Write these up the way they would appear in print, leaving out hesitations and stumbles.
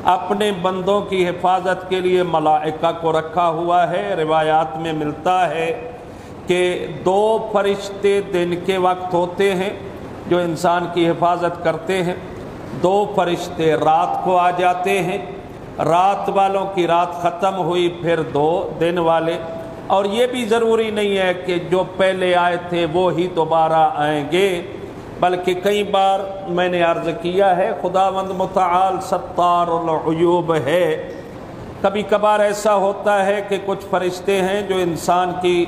اپنے بندوں کی حفاظت کے لیے ملائکہ کو رکھا ہوا ہے۔ روایات میں ملتا ہے کہ 2 فرشتے دن کے وقت ہوتے ہیں جو انسان کی حفاظت کرتے ہیں، 2 فرشتے رات کو آ جاتے ہیں، رات والوں کی رات ختم ہوئی پھر 2 دن والے۔ اور یہ بھی ضروری نہیں ہے کہ جو پہلے آئے تھے وہ ہی دوبارہ آئیں گے، بلکہ کئی بار میں نے عرض کیا ہے خداوند متعال ستار العیوب ہے۔ کبھی کبھار ایسا ہوتا ہے کہ کچھ فرشتے ہیں جو انسان کی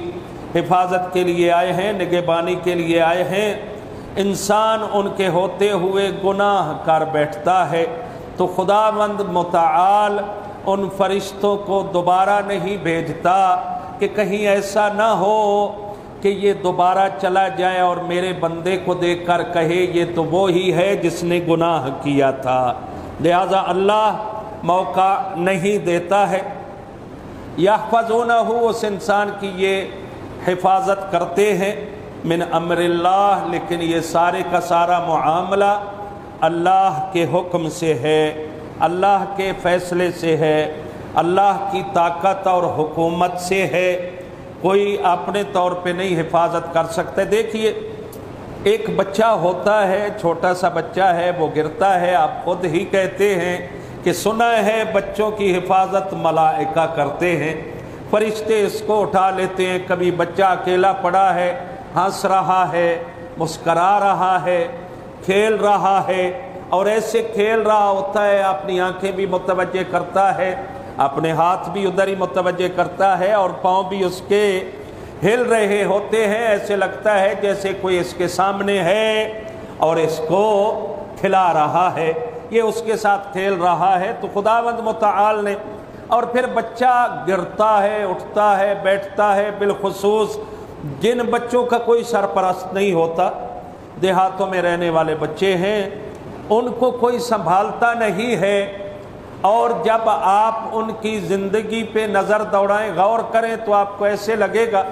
حفاظت کے لیے آئے ہیں، نگہبانی کے لیے آئے ہیں، انسان ان کے ہوتے ہوئے گناہ کر بیٹھتا ہے تو خداوند متعال ان فرشتوں کو دوبارہ نہیں بھیجتا کہ کہیں ایسا نہ ہو کہ یہ دوبارہ چلا جائے اور میرے بندے کو دیکھ کر کہے یہ تو وہی ہے جس نے گناہ کیا تھا، لہذا اللہ موقع نہیں دیتا ہے۔ یحفظونہ، اس انسان کی یہ حفاظت کرتے ہیں من امر اللہ، لیکن یہ سارے کا سارا معاملہ اللہ کے حکم سے ہے، اللہ کے فیصلے سے ہے، اللہ کی طاقت اور حکومت سے ہے، کوئی اپنے طور پہ نہیں حفاظت کر سکتا۔ دیکھیے ایک بچہ ہوتا ہے، چھوٹا سا بچہ ہے، وہ گرتا ہے، آپ خود ہی کہتے ہیں کہ سنا ہے بچوں کی حفاظت ملائکہ کرتے ہیں، فرشتے اس کو اٹھا لیتے ہیں۔ کبھی بچہ اکیلا پڑا ہے، ہنس رہا ہے، مسکرا رہا ہے، کھیل رہا ہے، اور ایسے کھیل رہا ہوتا ہے اپنی آنکھیں بھی متوجہ کرتا ہے، اپنے ہاتھ بھی ادھر ہی متوجہ کرتا ہے، اور پاؤں بھی اس کے ہل رہے ہوتے ہیں، ایسے لگتا ہے جیسے کوئی اس کے سامنے ہے اور اس کو کھلا رہا ہے، یہ اس کے ساتھ کھیل رہا ہے۔ تو خداوند متعال نے، اور پھر بچہ گرتا ہے، اٹھتا ہے، بیٹھتا ہے، بالخصوص جن بچوں کا کوئی سرپرست نہیں ہوتا، دیہاتوں میں رہنے والے بچے ہیں، ان کو کوئی سنبھالتا نہیں ہے، اور جب آپ ان کی زندگی پہ نظر دوڑائیں، غور کریں تو آپ کو ایسے لگے گا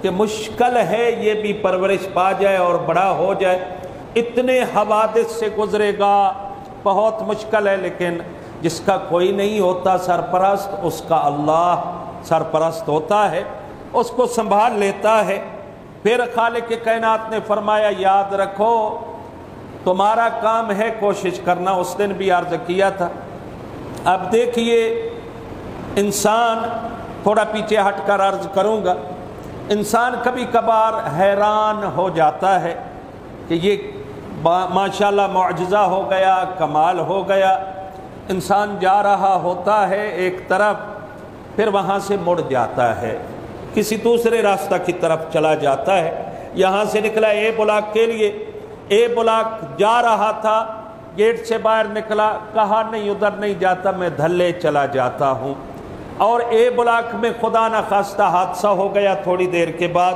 کہ مشکل ہے یہ بھی پرورش پا جائے اور بڑا ہو جائے، اتنے حوادث سے گزرے گا، بہت مشکل ہے۔ لیکن جس کا کوئی نہیں ہوتا سرپرست، اس کا اللہ سرپرست ہوتا ہے، اس کو سنبھال لیتا ہے۔ پھر خالق کائنات نے فرمایا یاد رکھو تمہارا کام ہے کوشش کرنا، اس دن بھی عرض کیا تھا۔ اب دیکھیے انسان، تھوڑا پیچھے ہٹ کر عرض کروں گا، انسان کبھی کبھار حیران ہو جاتا ہے کہ یہ ماشاءاللہ معجزہ ہو گیا، کمال ہو گیا۔ انسان جا رہا ہوتا ہے ایک طرف، پھر وہاں سے مڑ جاتا ہے، کسی دوسرے راستہ کی طرف چلا جاتا ہے۔ یہاں سے نکلا اے بلاک کے لیے، اے بلاک جا رہا تھا، گیٹ سے باہر نکلا، کہا نہیں ادھر نہیں جاتا، میں دھلے چلا جاتا ہوں، اور اے بلاک میں خدا نخواستہ حادثہ ہو گیا تھوڑی دیر کے بعد،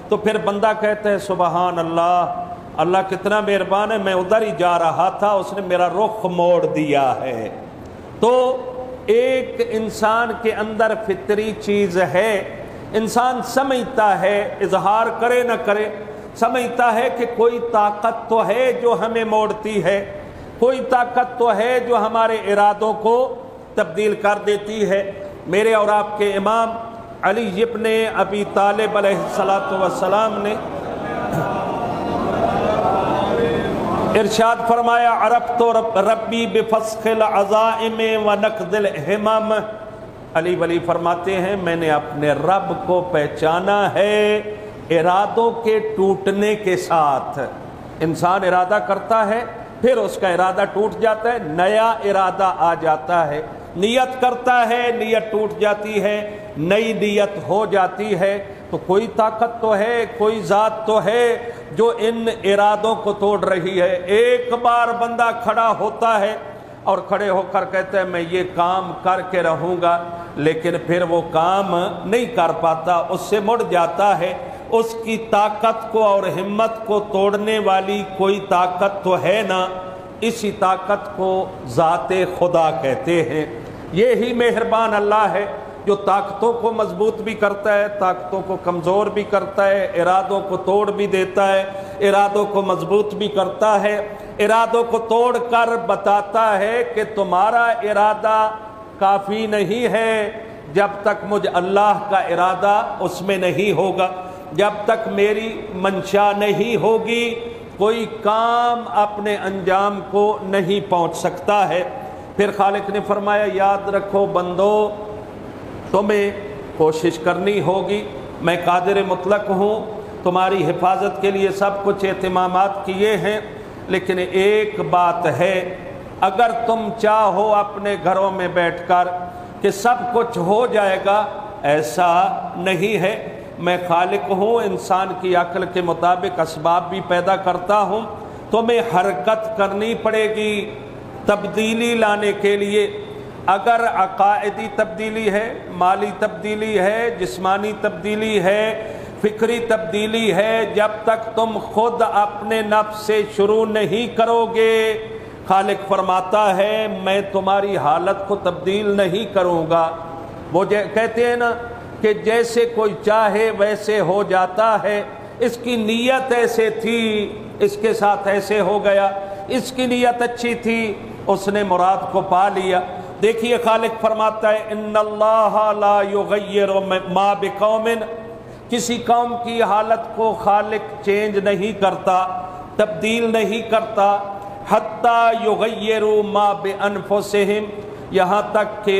تو پھر بندہ کہتا ہے سبحان اللہ، اللہ کتنا مہربان ہے، میں ادھر ہی جا رہا تھا، اس نے میرا رخ موڑ دیا ہے۔ تو ایک انسان کے اندر فطری چیز ہے، انسان سمجھتا ہے، اظہار کرے نہ کرے، سمجھتا ہے کہ کوئی طاقت تو ہے جو ہمیں موڑتی ہے، کوئی طاقت تو ہے جو ہمارے ارادوں کو تبدیل کر دیتی ہے۔ میرے اور آپ کے امام علی ابن ابی طالب علیہ السلام نے ارشاد فرمایا عرفت ربی بفسخ العزائم ونقض الہمم، علی ولی فرماتے ہیں میں نے اپنے رب کو پہچانا ہے ارادوں کے ٹوٹنے کے ساتھ۔ انسان ارادہ کرتا ہے، پھر اس کا ارادہ ٹوٹ جاتا ہے، نیا ارادہ آ جاتا ہے، نیت کرتا ہے، نیت ٹوٹ جاتی ہے، نئی نیت ہو جاتی ہے۔ تو کوئی طاقت تو ہے، کوئی ذات تو ہے جو ان ارادوں کو توڑ رہی ہے۔ ایک بار بندہ کھڑا ہوتا ہے اور کھڑے ہو کر کہتا ہے میں یہ کام کر کے رہوں گا، لیکن پھر وہ کام نہیں کر پاتا، اس سے مڑ جاتا ہے۔ اس کی طاقت کو اور ہمت کو توڑنے والی کوئی طاقت تو ہے نہ، اسی طاقت کو ذات خدا کہتے ہیں۔ یہی مہربان اللہ ہے جو طاقتوں کو مضبوط بھی کرتا ہے، طاقتوں کو کمزور بھی کرتا ہے، ارادوں کو توڑ بھی دیتا ہے، ارادوں کو مضبوط بھی کرتا ہے، ارادوں کو توڑ کر بتاتا ہے کہ تمہارا ارادہ کافی نہیں ہے جب تک مجھ اللہ کا ارادہ اس میں نہیں ہوگا، جب تک میری منشا نہیں ہوگی کوئی کام اپنے انجام کو نہیں پہنچ سکتا ہے۔ پھر خالق نے فرمایا یاد رکھو بندو، تمہیں کوشش کرنی ہوگی، میں قادر مطلق ہوں، تمہاری حفاظت کے لیے سب کچھ اہتمامات کیے ہیں، لیکن ایک بات ہے، اگر تم چاہو اپنے گھروں میں بیٹھ کر کہ سب کچھ ہو جائے گا، ایسا نہیں ہے۔ میں خالق ہوں، انسان کی عقل کے مطابق اسباب بھی پیدا کرتا ہوں، تمہیں حرکت کرنی پڑے گی تبدیلی لانے کے لیے۔ اگر عقائدی تبدیلی ہے، مالی تبدیلی ہے، جسمانی تبدیلی ہے، فکری تبدیلی ہے، جب تک تم خود اپنے نفس سے شروع نہیں کرو گے، خالق فرماتا ہے میں تمہاری حالت کو تبدیل نہیں کروں گا۔ وہ کہتے ہیں نا کہ جیسے کوئی چاہے ویسے ہو جاتا ہے، اس کی نیت ایسے تھی، اس کے ساتھ ایسے ہو گیا، اس کی نیت اچھی تھی، اس نے مراد کو پا لیا۔ دیکھیے خالق فرماتا ہے ان اللہ لا یغیر ما بقوم، کسی قوم کی حالت کو خالق چینج نہیں کرتا، تبدیل نہیں کرتا، حتی یغیروا ما بانفسہم، یہاں تک کہ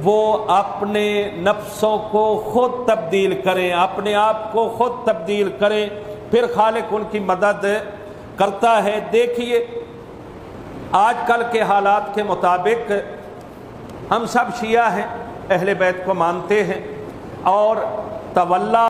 وہ اپنے نفسوں کو خود تبدیل کریں، اپنے آپ کو خود تبدیل کریں، پھر خالق ان کی مدد کرتا ہے۔ دیکھیے آج کل کے حالات کے مطابق ہم سب شیعہ ہیں، اہل بیت کو مانتے ہیں، اور تولا